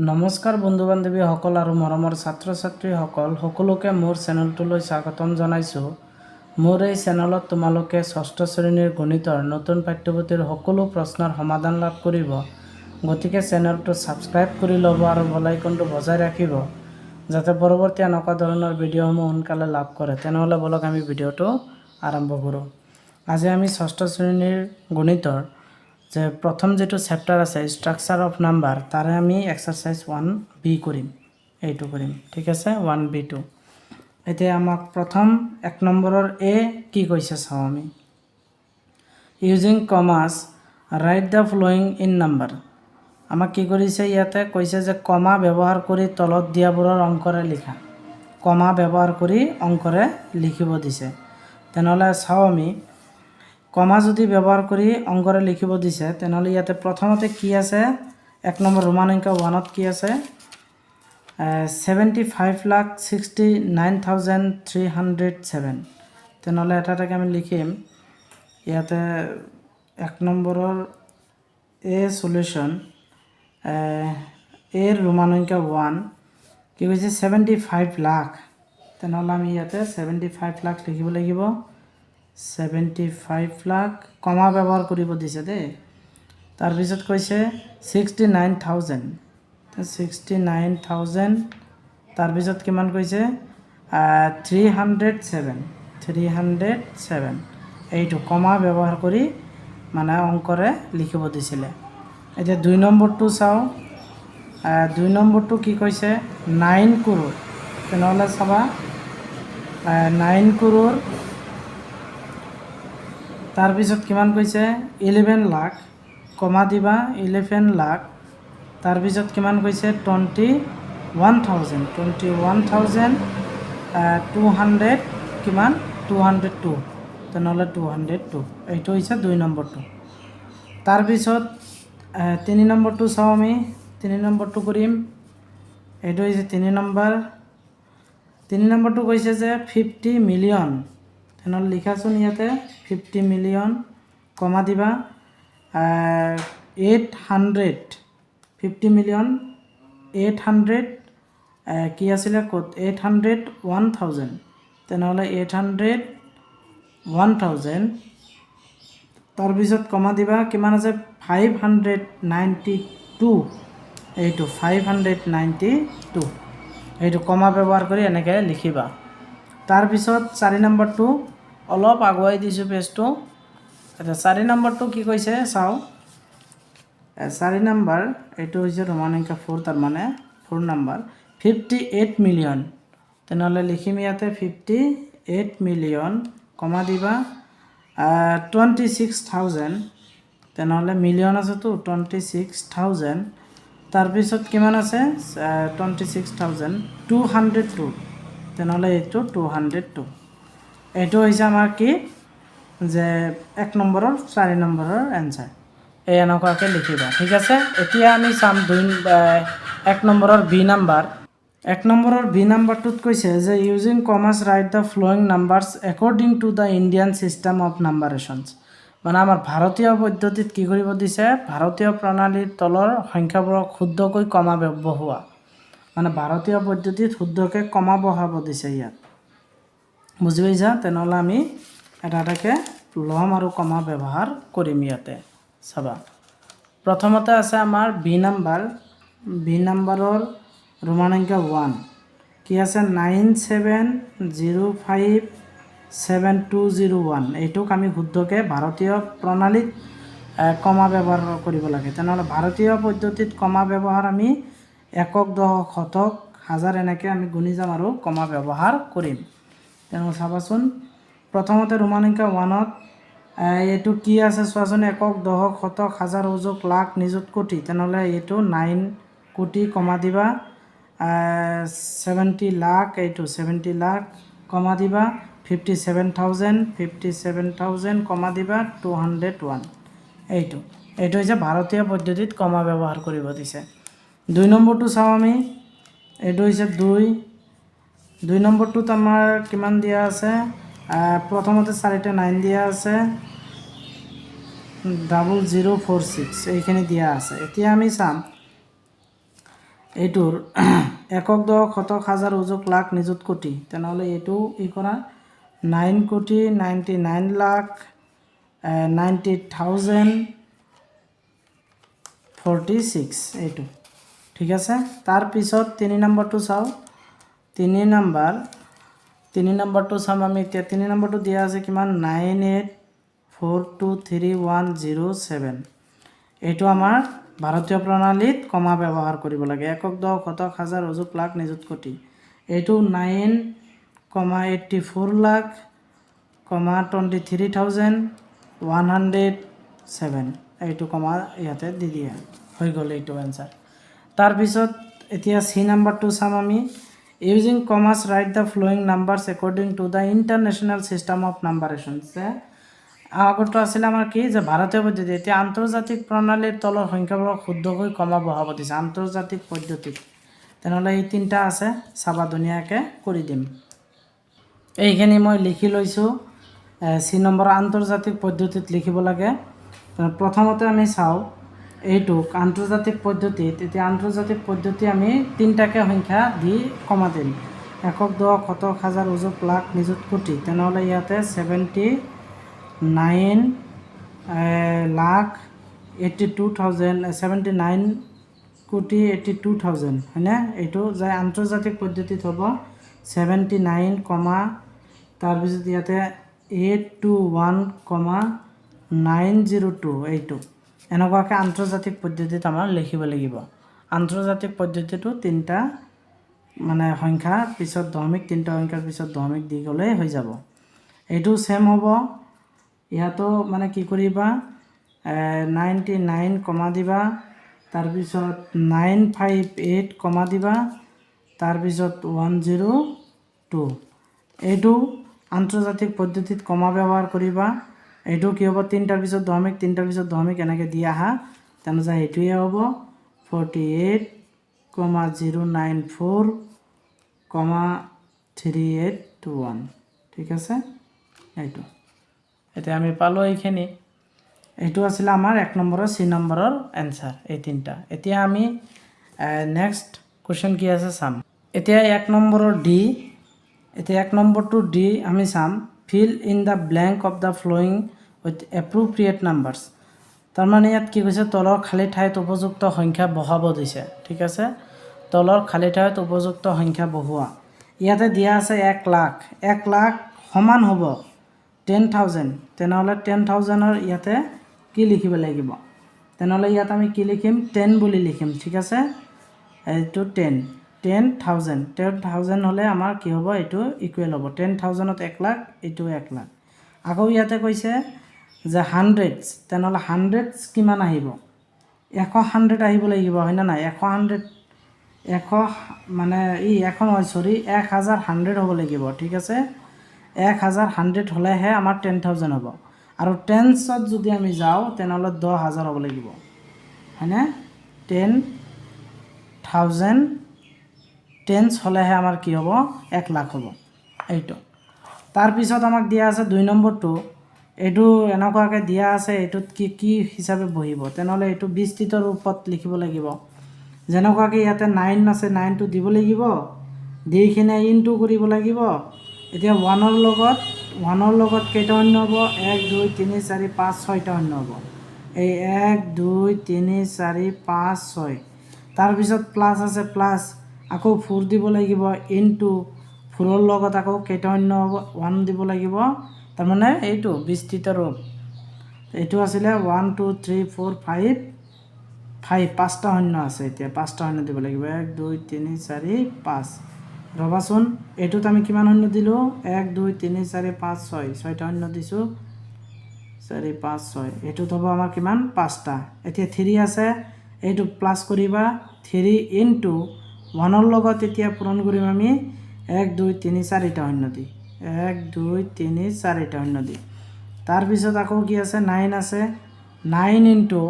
নমস্কাৰ বন্ধু বান্ধৱীসকল আৰু মৰমৰ ছাত্ৰ ছাত্ৰীসকল সকলোকে মোৰ চেনেলটোলৈ স্বাগতম জনাইছোঁ। মোৰ এই চেনেলত তোমালোকে ষষ্ঠ শ্ৰেণীৰ গণিতৰ নতুন পাঠ্যপুথিৰ সকলো প্ৰশ্নৰ সমাধান লাভ কৰিব। গতিকে চেনেলটো ছাবস্ক্ৰাইব কৰি ল'ব আৰু বেল আইকনটো বজাই ৰাখিব যাতে পৰৱৰ্তী এনেকুৱা ধৰণৰ ভিডিঅ'সমূহ সোনকালে লাভ কৰে। তেনেহ'লে বলক আমি ভিডিঅ'টো আৰম্ভ কৰোঁ। আজি আমি ষষ্ঠ শ্ৰেণীৰ গণিতৰ যে প্ৰথম যেটো চেপ্টাৰ আছে স্ট্ৰাকচাৰ অফ নাম্বাৰ তাৰে আমি এক্সাৰসাইজ 1B কৰিম, এইটো কৰিম, ঠিক আছে। 1B2 এতিয়া আমাক প্ৰথম 1 নম্বৰৰ এ কি কৈছে চাওঁ আমি। Using commas write the following in number. আমাক কি কৰিছে ইয়াতে কৈছে যে কমা ব্যৱহাৰ কৰি তলত দিয়াবোৰৰ অংকৰে লিখা। কমা ব্যৱহাৰ কৰি অংকৰে লিখিব দিছে। তেনেহ'লে চাওঁ আমি কমা যদি ব্যৱহাৰ কৰি অংকৰে লিখিব দিছে তেনেহ'লে ইয়াতে প্ৰথমতে কি আছে 1 নম্বৰ ৰোমান অংক 1ত কি আছে 75,69,307। তেনেহ'লে এটাকে আমি লিখিম ইয়াতে 1 নম্বৰৰ এ সলিউশন এৰ ৰোমান অংক 1 কি কৈছে 75 লাখ। তেনেহ'লে আমি ইয়াতে 75 লাখ লিখিব লাগিব। 75 লাখ কমা ব্যৱহাৰ কৰিব দিছে দেই। তাৰপিছত কৈছে 69,000 69,000 তাৰপিছত কিমান কৈছে 307 এইটো কমা ব্যৱহাৰ কৰি মানে অংকৰে লিখিব দিছিলে। এতিয়া 2 নম্বৰটো চাওঁ। 2 নম্বৰটো কি কৈছে 9 crore। তেনেহ'লে চাবা 9 crore তাৰপিছত কিমান কৈছে 11 লাখ কমা দিবা 11 লাখ তাৰপিছত কিমান কৈছে 21,200 কিমান 202। তেনেহ'লে 202 এইটো হৈছে 2 নম্বৰটো। তাৰপিছত 3 নম্বৰটো চাওঁ আমি। 3 নম্বৰটো কৰিম, এইটো হৈছে 3 নম্বৰ। 3 নম্বৰটো কৈছে যে 50 মিলিয়ন। তেনেহ'লে লিখাচোন ইয়াতে 50 মিলিয়ন কমা দিবা 800 50 মিলিয়ন 800 কি আছিলে ক'ত 801,000। তেনেহ'লে 801,000 তাৰপিছত কমা দিবা কিমান আছে 592 এইটো 592 এইটো কমা ব্যৱহাৰ কৰি এনেকৈ লিখিবা। তাৰপিছত 4 নম্বৰটো অলপ আগুৱাই দিছোঁ পেজটো। এতিয়া 4 নম্বৰটো কি কৈছে চাওঁ। 4 নম্বৰ এইটো হৈছে ৰোমান অংক 4 তাৰমানে 4 নম্বৰ 58 মিলিয়ন। তেনেহ'লে লিখিম ইয়াতে 58 মিলিয়ন কমা দিবা 26,000। তেনেহ'লে মিলিয়ন আছেতো 26,000 তাৰপিছত কিমান আছে 26,000 202। তেনেহ'লে এইটো 202 এইটো হৈছে আমাৰ কি যে 1 নম্বৰৰ 4 নম্বৰৰ এনসাৰ। এই এনেকুৱাকৈ লিখিবা, ঠিক আছে। এতিয়া আমি চাম 1 নম্বৰৰ বি নাম্বাৰ। 1 নম্বৰৰ বি নাম্বাৰটোত কৈছে যে using commas write the following numbers according to the Indian system of numerations. মানে আমাৰ ভাৰতীয় পদ্ধতিত কি কৰিব দিছে ভাৰতীয় প্ৰণালীৰ তলৰ সংখ্যাবোৰক শুদ্ধকৈ কমা বহোৱা। মানে ভাৰতীয় পদ্ধতিত শুদ্ধকৈ কমা বহাব দিছে ইয়াত, বুজি পাইছা। তেনেহ'লে আমি এটাকে ল'ম আৰু কমা ব্যৱহাৰ কৰিম ইয়াতে চাবা। প্ৰথমতে আছে আমাৰ বি নাম্বাৰ। বি নাম্বাৰৰ ৰোমান অংক 1 কি আছে 97057201। এইটোক আমি শুদ্ধকৈ ভাৰতীয় প্ৰণালীত কমা ব্যৱহাৰ কৰিব লাগে। তেনেহ'লে ভাৰতীয় পদ্ধতিত কমা ব্যৱহাৰ আমি একক দশক শতক হাজাৰ এনেকৈ আমি গুণি যাম আৰু কমা ব্যৱহাৰ কৰিম। তেনেহ'লে চাবাচোন প্ৰথমতে ৰোমান অংক 1ত এইটো কি আছে চোৱাচোন একক দশক শতক হাজাৰ অযুত লাখ নিযুত কোটি। তেনেহ'লে এইটো 9 কোটি কমা দিবা 70 লাখ এইটো 70 লাখ কমা দিবা 57,000 কমা দিবা 201। এইটো হৈছে ভাৰতীয় পদ্ধতিত কমা ব্যৱহাৰ কৰিব দিছে। 2 নম্বৰটো চাওঁ আমি। এইটো হৈছে 2 নম্বৰটোত আমাৰ কিমান দিয়া আছে প্ৰথমতে 4টা 9 দিয়া আছে 0046 এইখিনি দিয়া আছে। এতিয়া আমি চাম এইটোৰ একক দশক শতক হাজাৰ অযুত লাখ নিযুত কোটি তেনেহ'লে এইটো কৰা 9,99,90,046 এইটো ঠিক আছে। তাৰপিছত 3 নম্বৰটো চাওঁ। 3 নম্বৰটো চাম আমি এতিয়া। 3 নম্বৰটো দিয়া আছে কিমান 98423107 এইটো আমাৰ ভাৰতীয় প্ৰণালীত কমা ব্যৱহাৰ কৰিব লাগে। একক দশক শতক হাজাৰ অযুত লাখ নিযুত কোটি এইটো 9,84 লাখ 23,107 এইটো কমা ইয়াতে দি দিয়া হৈ গ'ল এইটো এনসাৰ। তাৰপিছত এতিয়া সি নাম্বাৰটো চাম আমি। Using commas write the following numbers according to the international system of numeration. আগৰটো আছিলে আমাৰ কি যে ভাৰতীয় পদ্ধতি, এতিয়া আন্তৰ্জাতিক প্ৰণালীৰ তলৰ সংখ্যাবোৰক শুদ্ধকৈ কমা বহাব দিছে আন্তৰ্জাতিক পদ্ধতিত। তেনেহ'লে এই তিনিটা আছে, চাবা ধুনীয়াকৈ কৰি দিম। এইখিনি মই লিখি লৈছোঁ। চি নম্বৰ আন্তৰ্জাতিক পদ্ধতিত লিখিব লাগে। প্ৰথমতে আমি চাওঁ এইটোক আন্তৰ্জাতিক পদ্ধতিত। এতিয়া আন্তৰ্জাতিক পদ্ধতি আমি তিনিটাকৈ সংখ্যা দি কমা দিম। একক দশক শতক হাজাৰ অযুত লাখ নিযুত কোটি তেনেহ'লে ইয়াতে 79,82,000 হয়নে? এইটো যে আন্তৰ্জাতিক পদ্ধতিত হ'ব 79, তাৰপিছত ইয়াতে 821,902 এইটো এনেকুৱাকৈ আন্তৰ্জাতিক পদ্ধতিত আমাৰ লিখিব লাগিব। আন্তৰ্জাতিক পদ্ধতিটো তিনিটা মানে সংখ্যাৰ পিছত দশমিক, তিনিটা সংখ্যাৰ পিছত দশমিক দি গ'লেই হৈ যাব। এইটো ছেম হ'ব। ইয়াতো মানে কি কৰিবা 99 কমা দিবা, তাৰপিছত 958 কমা দিবা, তাৰপিছত 102 এইটো আন্তৰ্জাতিক পদ্ধতিত কমা ব্যৱহাৰ কৰিবা। এইটো কি হ'ব তিনিটাৰ পিছত দশমিক, তিনিটাৰ পিছত দশমিক এনেকৈ দি আহা, তেনেহ'লে এইটোৱে হ'ব 48,004,381 ঠিক আছে। এইটো এতিয়া আমি পালোঁ এইখিনি। এইটো আছিলে আমাৰ 1 নম্বৰৰ চি নম্বৰৰ এনসাৰ এই তিনিটা। এতিয়া আমি নেক্সট কুৱেশ্যন কি আছে চাম। এতিয়া 1 নম্বৰৰ ডি। এতিয়া 1 নম্বৰটো ডি আমি চাম। Fill in the blank of the following with appropriate numbers. তাৰমানে ইয়াত কি কৈছে তলৰ খালী ঠাইত উপযুক্ত সংখ্যা বহাব দিছে ঠিক আছে। তলৰ খালী ঠাইত উপযুক্ত সংখ্যা বহোৱা। ইয়াতে দিয়া আছে 1 লাখ। 1 লাখ সমান হ'ব 10,000। তেনেহ'লে 10,000ৰ ইয়াতে কি লিখিব লাগিব? তেনেহ'লে ইয়াত আমি কি লিখিম 10 বুলি লিখিম ঠিক আছে। এইটো 10,000 হ'লে আমাৰ কি হ'ব এইটো ইকুৱেল হ'ব 10,000ত 1 লাখ, এইটো 1 লাখ। আকৌ ইয়াতে কৈছে যে 100, তেনেহ'লে 100 কিমান আহিব? 100 আহিব লাগিব হয়নে নাই? 100 মানে 1,100 হ'ব লাগিব ঠিক আছে। 1,100 হ'লেহে আমাৰ 10,000 হ'ব। আৰু টেন্সত যদি আমি যাওঁ তেনেহ'লে 10,000 হ'ব লাগিব হয়নে? 10,000 টেন্স হ'লেহে আমাৰ কি হ'ব 1 লাখ হ'ব এইটো। তাৰপিছত আমাক দিয়া আছে 2 নম্বৰটো। এইটো এনেকুৱাকৈ দিয়া আছে, এইটোত কি হিচাপে বহিব? তেনেহ'লে এইটো বিস্তৃত ৰূপত লিখিব লাগিব। যেনেকুৱাকৈ ইয়াতে 9 আছে, 9টো দিব লাগিব, দি কিনে ইনটু কৰিব লাগিব। এতিয়া 1ৰ লগত কেইটা শূন্য হ'ব? 1 2 3 4 5 6টা শূন্য হ'ব। এই 1 2 3 4 5 6। তাৰপিছত প্লাছ আছে, প্লাছ আকৌ 4 দিব লাগিব, ইনটু 4ৰ লগত আকৌ কেইটা শূন্য হ'ব? 1 দিব লাগিব। তাৰমানে এইটো বিস্তৃত ৰূপ। এইটো আছিলে 1 2 3 4 5 5টা শূন্য আছে। এতিয়া 5টা শূন্য দিব লাগিব। 1 2 3 4 5। ৰ'বাচোন, এইটোত আমি কিমান শূন্য দিলোঁ? 1 2 3 4 5 6, 6টা শূন্য দিছোঁ। 4 5 6, এইটোত হ'ব আমাৰ কিমান? 5টা। এতিয়া 3 আছে, এইটো প্লাছ কৰিবা, 3 ইনটু 1ৰ লগত এতিয়া পূৰণ কৰিম আমি 1 2 3 4টা শূন্য দি, 1 2 3 4টা শূন্য দি। তাৰপিছত আকৌ কি আছে? 9 আছে, 9 ইনটু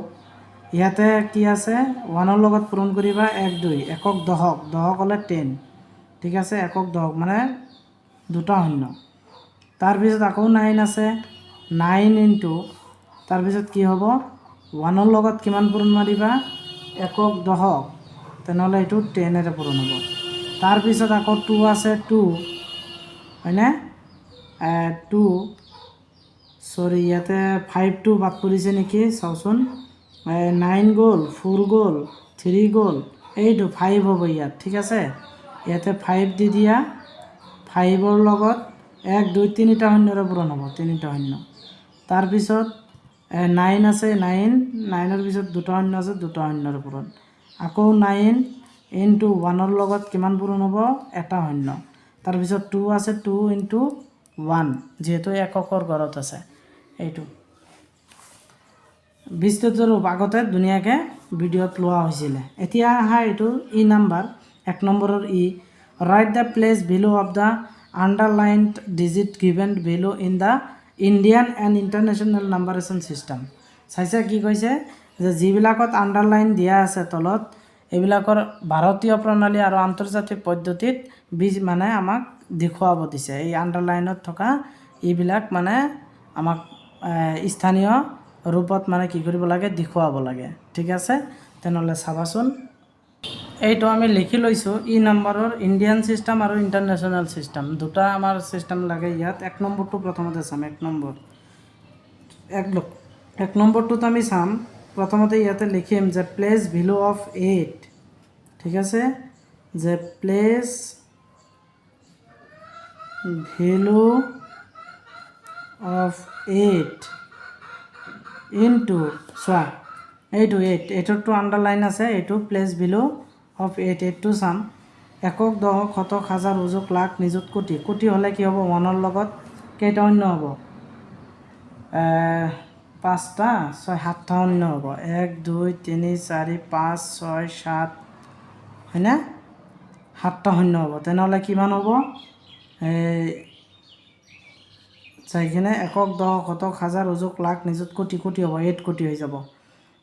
ইয়াতে কি আছে? 1ৰ লগত পূৰণ কৰিবা 1 2, একক দশক হ'লে 10 ঠিক আছে। একক দশক মানে 2টা শূন্য। তাৰপিছত আকৌ 9 আছে, 9 ইনটু তাৰপিছত কি হ'ব? 1ৰ লগত কিমান পূৰণ মাৰিবা? একক দশক, তেনেহ'লে এইটো 10 পূৰণ হ'ব। তাৰপিছত আকৌ 2 আছে 2 হয়নে 2 সৰি ইয়াতে 5টো বাদ পৰিছে নেকি চাওচোন 9 গ'ল 4 গ'ল 3 গ'ল এইটো 5 হ'ব ইয়াত ঠিক আছে ইয়াতে 5 দি দিয়া 5ৰ লগত 1 2 3টা শূন্যৰে পূৰণ হ'ব 3টা শূন্য তাৰপিছত 9 আছে 9ৰ পিছত 2টা শূন্য আছে 2টা শূন্যৰে পূৰণ আকৌ 9 ইনটু 1ৰ লগত কিমান পূৰণ হ'ব এটা শূন্য তাৰপিছত 2 আছে 2 ইনটু 1 যেহেতু এককৰ ঘৰত আছে এইটো বিস্তৃত ৰূপ আগতে ধুনীয়াকৈ ভিডিঅ'ত লোৱা হৈছিলে এতিয়া আহা এইটো ই নাম্বাৰ 1 নম্বৰৰ ই write the place below of the underlined digit given below in the Indian and international numeration system চাইছে কি কৈছে যে যিবিলাকত আণ্ডাৰলাইন দিয়া আছে তলত এইবিলাকৰ ভাৰতীয় প্ৰণালী আৰু আন্তৰ্জাতিক পদ্ধতিত মানে আমাক দেখুৱাব দিছে এই আণ্ডাৰলাইনত থকা এইবিলাক মানে আমাক স্থানীয় ৰূপত মানে কি কৰিব লাগে দেখুৱাব লাগে ঠিক আছে তেনেহ'লে চাবাচোন এইটো আমি লিখি লৈছোঁ ই নাম্বাৰৰ ইণ্ডিয়ান ছিষ্টেম আৰু ইণ্টাৰনেশ্যনেল ছিষ্টেম দুটা আমাৰ ছিষ্টেম লাগে ইয়াত 1 নম্বৰটো প্ৰথমতে চাম 1 নম্বৰ 1 নম্বৰটোত আমি চাম প্ৰথমতে ইয়াতে লিখিম যে প্লেচ ভেলু অফ 8 ঠিক আছে যে প্লেচ ভেলু অফ 8 ইনটু চোৱা এইটো 8 এইটোতো আণ্ডাৰলাইন আছে এইটো প্লেচ ভেলু অফ 8 এইটো চাম একক দশক শতক হাজাৰ উজুক লাখ নিযুত কোটি কোটি হ'লে কি হ'ব 1ৰ লগত কেইটা শূন্য হ'ব 5টা 7টা শূন্য হ'ব 1 2 3 4 5 6 7 হয়নে 7টা শূন্য হ'ব তেনেহ'লে কিমান হ'ব চাইকিনে একক দশক শতক হাজাৰ উজুক লাখ নিযুত কোটি কোটি হ'ব 8 কোটি হৈ যাব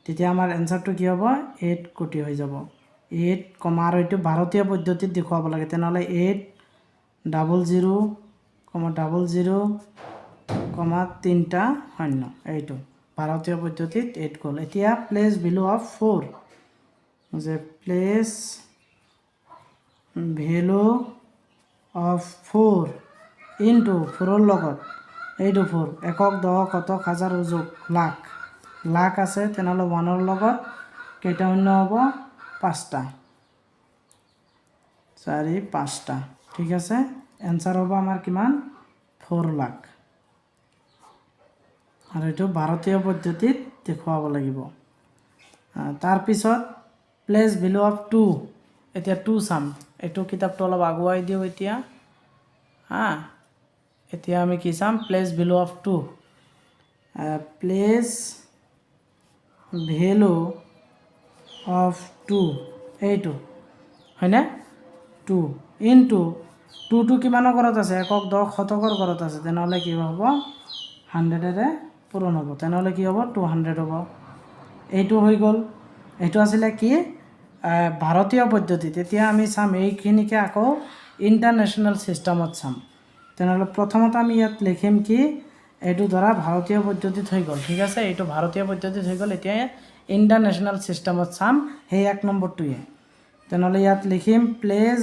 তেতিয়া আমাৰ এনচাৰটো কি হ'ব 8 কোটি হৈ যাব 8 কমা আৰু এইটো ভাৰতীয় পদ্ধতিত দেখুৱাব লাগে তেনেহ'লে 8 00 00 3টা শূন্য এইটো ভাৰতীয় পদ্ধতিত 8 গ'ল এতিয়া প্লেচ ভেলু অফ 4 যে প্লেচ ভেলু অফ 4 ইনটু 4ৰ লগত এইটো 4 একক দশক শতক হাজাৰ উজুক লাখ লাখ আছে তেনেহ'লে 1ৰ লগত কেইটা শূন্য হ'ব 5টা 4 5টা ঠিক আছে এনচাৰ হ'ব আমাৰ কিমান 4 লাখ আৰু এইটো ভাৰতীয় পদ্ধতিত দেখুৱাব লাগিব তাৰপিছত প্লেচ ভেলু অফ 2 এতিয়া 2 চাম এইটো কিতাপটো অলপ আগুৱাই দিওঁ এতিয়া এতিয়া আমি কি চাম place value of 2 place value of 2 এইটো হয়নে 2 ইনটু 2টো কিমানৰ ঘৰত আছে একক দশক শতকৰ ঘৰত আছে তেনেহ'লে কি হ'ব 100ৰে পূৰণ হ'ব তেনেহ'লে কি হ'ব 200 হ'ব এইটো হৈ গ'ল এইটো আছিলে কি ভাৰতীয় পদ্ধতিত এতিয়া আমি চাম এইখিনিকে আকৌ ইণ্টাৰনেশ্যনেল ছিষ্টেমত চাম তেনেহ'লে প্ৰথমতে আমি ইয়াত লিখিম কি এইটো ধৰা ভাৰতীয় পদ্ধতিত হৈ গ'ল ঠিক আছে এইটো ভাৰতীয় পদ্ধতিত হৈ গ'ল এতিয়া ইণ্টাৰনেশ্যনেল ছিষ্টেমত চাম সেই 1 নম্বৰটোৱে তেনেহ'লে ইয়াত লিখিম প্লেচ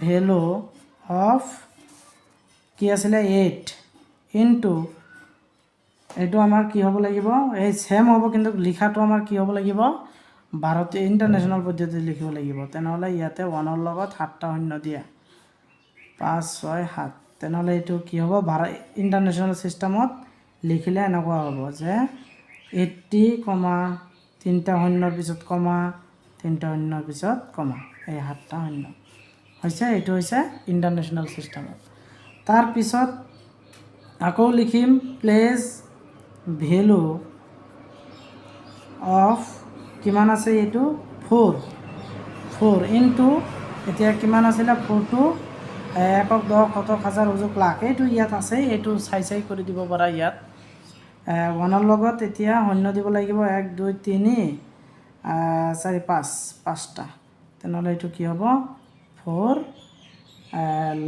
ভেলু অফ কি আছিলে 8 ইনটু এইটো আমাৰ কি হ'ব লাগিব এই ছেম হ'ব কিন্তু লিখাটো আমাৰ কি হ'ব লাগিব ভাৰতীয় ইণ্টাৰনেশ্যনেল পদ্ধতিত লিখিব লাগিব তেনেহ'লে ইয়াতে 1ৰ লগত 7টা শূন্য দিয়া 5 6 7 তেনেহ'লে এইটো কি হ'ব ইণ্টাৰনেশ্যনেল ছিষ্টেমত লিখিলে এনেকুৱা হ'ব যে 80 3টা শূন্যৰ পিছত কমা 3টা শূন্যৰ পিছত কমা এই 7টা শূন্য হৈছে এইটো হৈছে ইণ্টাৰনেশ্যনেল ছিষ্টেমত তাৰপিছত আকৌ লিখিম প্লেচ ভেলু অফ কিমান আছে এইটো 4 ইনটু এতিয়া কিমান আছিলে 4টো একক দশক শতক হাজাৰ উজুক লাখ এইটো ইয়াত আছে এইটো চাই কৰি দিব পৰা ইয়াত 1ৰ লগত এতিয়া শূন্য দিব লাগিব 1 2 3 4 5 5টা তেনেহ'লে এইটো কি হ'ব 4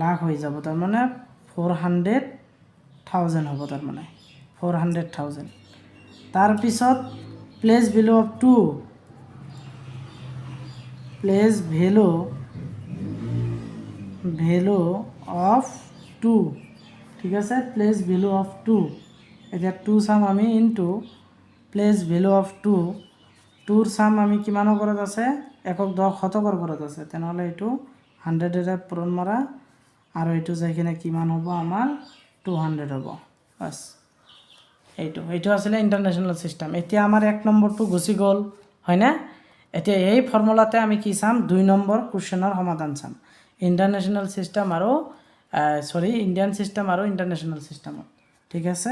লাখ হৈ যাব তাৰমানে 400,000 হ'ব তাৰমানে 400,000 তাৰপিছত place value of 2 place value of 2 ঠিক আছে প্লেস ভ্যালু অফ 2 এতিয়া 2 চাম আমি ইনটু প্লেস ভ্যালু অফ 2 2ৰ চাম আমি কিমানৰ ওপৰত আছে 1 10 শতকৰ ওপৰত আছে তেনেহ'লে এইটো 100 পূৰণ মাৰা আৰু এইটো যাই কিনে কিমান হ'ব আমাৰ 200 হ'ব বাস এইটো আছিলে ইন্টাৰনেশ্যনেল সিস্টেম এতিয়া আমাৰ 1 নম্বৰটো গুছি গ'ল হয় না এতিয়া এই ফৰ্মুলাতে আমি কি চাম 2 নম্বৰ কোৱেশ্চনৰ সমাধান চাম ইন্টাৰনেশ্যনেল সিস্টেম আৰু ইণ্ডিয়ান সিস্টেম আৰু ইন্টাৰনেশ্যনেল সিস্টেমত ঠিক আছে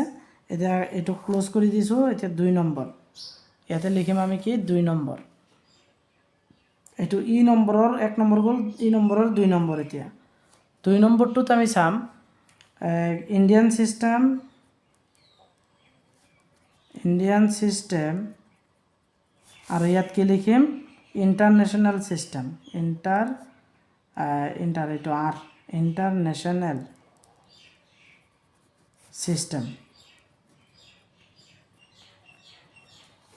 এতিয়া এইটো ক্লোজ কৰি দিছো এতিয়া 2 নম্বৰ ইয়াতে লিখিম আমি কি 2 নম্বৰ এইটো ই নম্বৰৰ 1 নম্বৰ গ'ল ই নম্বৰৰ 2 নম্বৰ এতিয়া 2 নম্বৰটোত আমি চাম ইণ্ডিয়ান সিস্টেম আৰু ইয়াত কি লিখিম ইন্টাৰনেশ্যনেল সিস্টেম এইটো আৰ ইন্টাৰন্যাশনাল সিস্টেম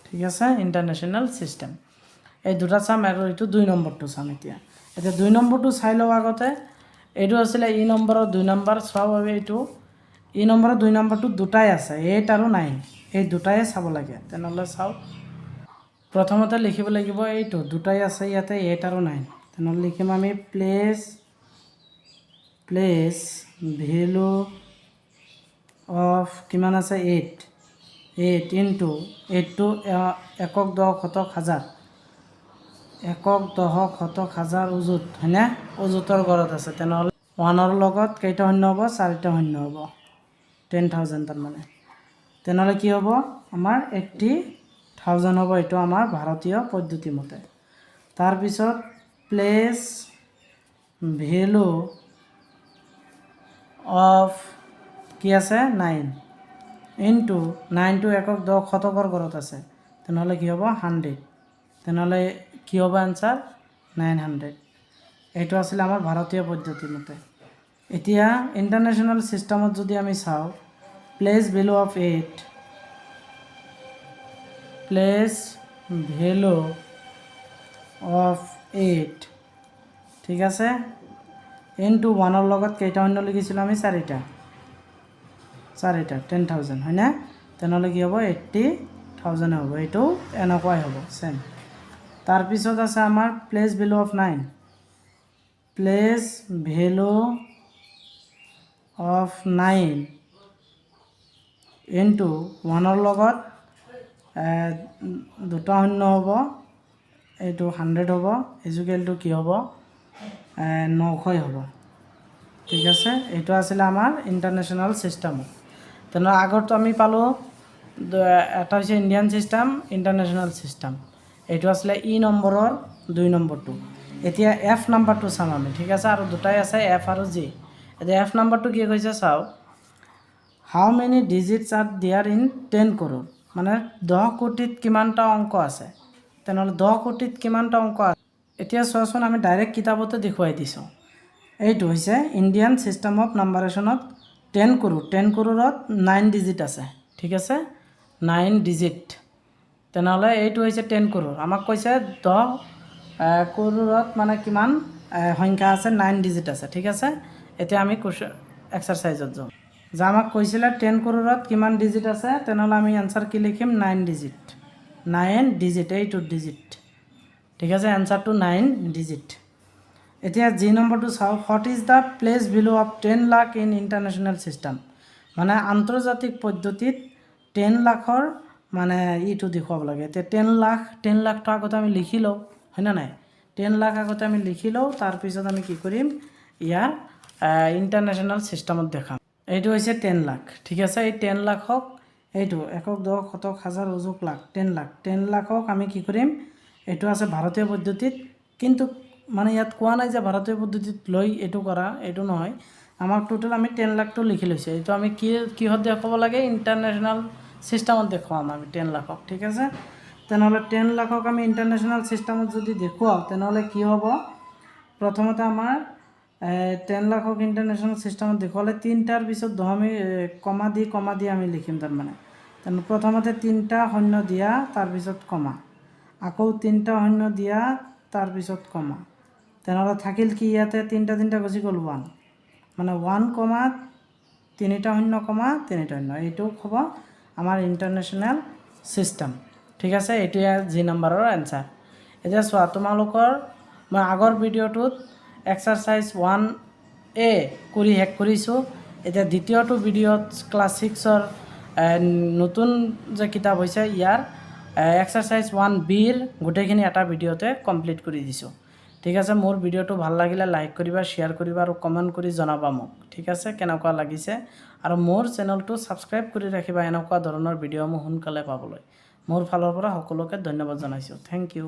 ঠিক আছে ইন্টাৰন্যাশনাল সিস্টেম এই দুটা চাম আৰু এইটো 2 নম্বৰটো চাম এতিয়া 2 নম্বৰটো চাই লওঁ আগতে এইটো আছিলে ই নম্বৰৰ 2 নম্বৰ সব হবে এইটো ই নম্বৰৰ 2 নম্বৰটো দুটাই আছে 8 আৰু 9 এই দুটাই চাব লাগে তেনেহ'লে চাও প্ৰথমতে লিখিব লাগিব এইটো দুটাই আছে ইয়াতে 8 আৰু 9 তেনেহ'লে লিখিম আমি প্লেস ভ্যালু অফ কিমান আছে 8 ইনটু 8 টু 1 10 শতক হাজাৰ 1 10 শতক হাজাৰ উজুত হয়নে উজুতৰ ঘৰত আছে তেনেহ'লে 1ৰ লগত কেইটা শূন্য হ'ব 4টা শূন্য হ'ব 10000 তাৰমানে তেনেহ'লে কি হ'ব আমাৰ 80000 হ'ব এইটো আমাৰ ভাৰতীয় পদ্ধতি মতে তাৰপিছত প্লেস ভ্যালু অফ কি আছে 9 ইনটু 9 টু 1 10 শতকৰ ঘৰত আছে তেনেহ'লে কি হ'ব 100 তেনেহ'লে কি হ'ব আনসাৰ 900 এইটো আছিল আমাৰ ভাৰতীয় পদ্ধতি মতে এতিয়া ইন্টাৰনেশ্যনেল সিস্টেমত যদি আমি চাওঁ প্লেস ভ্যালু অফ 8 ঠিক আছে ইনটু 1ৰ লগত কেইটা শূন্য লিখিছিলোঁ আমি 4টা 10000 হয় না তেনেহ'লে কি হ'ব 80000 হ'ব এইটো এনেকুৱাই হ'ব সেম তাৰপিছত আছে আমাৰ place value of 9 place value of 9 into 1ৰ লগত দুটা শূন্য হ'ব এইটো 100 হ'ব ইজুকেলটো কি হ'ব 900 হ'ব ঠিক আছে এইটো আছিল আমাৰ ইন্টাৰনেশ্যনেল সিস্টেম তেনে আগৰটো আমি পালো এটা হৈছে ইণ্ডিয়ান সিস্টেম ইন্টাৰনেশ্যনেল সিস্টেম এইটো আছিলে ই নম্বৰৰ 2 নম্বৰটো এতিয়া এফ নম্বৰটো চাম আমি ঠিক আছে আৰু দুটাই আছে এফ আৰু জি এতিয়া এফ নম্বৰটো কি কৈছে চাও how many digits are there in 10 crore মানে 10 কোটিত কিমানটা অংক আছে তেনেহ'লে 10 কোটিত কিমানটা অংক আছে এতিয়া চোৱাচোন আমি ডাইৰেক্ট কিতাপতে দেখুৱাই দিছোঁ এইটো হৈছে ইণ্ডিয়ান সিস্টেম অফ নাম্বাৰেশ্যনত 10 crore 9 ডিজিট আছে ঠিক আছে 9 ডিজিট তেনেহ'লে এইটো হৈছে 10 crore আমাক কৈছে 10 crore মানে কিমান সংখ্যা আছে 9 ডিজিট আছে ঠিক আছে এতিয়া আমি এক্সাৰসাইজত যাওঁ যে আমাক কৈছিলে 10 crore কিমান ডিজিট আছে তেনেহ'লে আমি আনসাৰ কি লিখিম 9 ডিজিট 8 ডিজিট ঠিক আছে আনসাৰটো 9 ডিজিট এতিয়া জি নম্বৰটো চাও what is the place value of 10 lakh in international system মানে আন্তৰ্জাতিক পদ্ধতিত 10 লাখৰ মানে ইটো দেখুৱাব লাগে এতিয়া 10 লাখটো আগতে আমি লিখি লওঁ হয় না নাই 10 লাখ আগতে আমি লিখি লওঁ তাৰপিছত আমি কি কৰিম ইয়াৰ ইন্টাৰনেশ্যনেল সিস্টেমত দেখাম এইটো হৈছে 10 লাখ ঠিক আছে এই 10 লাখক এইটো 1 10 শতক হাজাৰ উজুক লাখ 10 লাখক আমি কি কৰিম এইটো আছে ভাৰতীয় পদ্ধতিত কিন্তু মানে ইয়াত কোৱা নাই যে ভাৰতীয় পদ্ধতিত লৈ এইটো কৰা এইটো নহয় আমাক টোটাল আমি 10 লাখটো লিখি লৈছে এইটো আমি কিহত দেখাব লাগে ইন্টাৰনেশ্যনেল সিস্টেমত দেখুৱাম আমি 10 লাখক ঠিক আছে তেনেহ'লে 10 লাখক আমি ইন্টাৰনেশ্যনেল সিস্টেমত যদি দেখুৱাও তেনেহ'লে কি হ'ব প্ৰথমতে আমাৰ 10 লাখক ইন্টাৰনেশ্যনেল সিস্টেমত দেখুৱালে 3টাৰ পিছত 10 আমি কমা দি আমি লিখিম তাৰমানে তেনে প্ৰথমতে 3টা শূন্য দিয়া তাৰপিছত কমা আকৌ 3টা শূন্য দিয়া তাৰপিছত কমা তেনেহ'লে থাকিল কি ইয়াতে তিনিটা গুচি গ'ল 1 মানে 1 কমা 3টা শূন্য কমা 3টা শূন্য এইটো হ'ব আমাৰ ইণ্টাৰনেশ্যনেল চিষ্টেম ঠিক আছে এইটোৱে জি নাম্বাৰৰ এনসাৰ এতিয়া চোৱা তোমালোকৰ মই আগৰ ভিডিঅ'টোত এক্সাৰসাইজ 1A কৰি শেষ কৰিছোঁ এতিয়া দ্বিতীয়টো ভিডিঅ'ত ক্লাছ 6ৰ নতুন যে কিতাপ হৈছে ইয়াৰ এক্সাৰসাইজ 1Bৰ গোটেইখিনি এটা ভিডিঅ'তে কমপ্লিট কৰি দিছোঁ ঠিক আছে মোৰ ভিডিঅ'টো ভাল লাগিলে লাইক কৰিবা শ্বেয়াৰ কৰিবা আৰু কমেণ্ট কৰি জনাবা মোক ঠিক আছে কেনেকুৱা লাগিছে আৰু মোৰ চেনেলটো সাবস্ক্ৰাইব কৰি ৰাখিবা এনেকুৱা ধৰণৰ ভিডিঅ' মই সোনকালে পাবলৈ মোৰ ফালৰ পৰা সকলোকে ধন্যবাদ জনাইছোঁ থেংক ইউ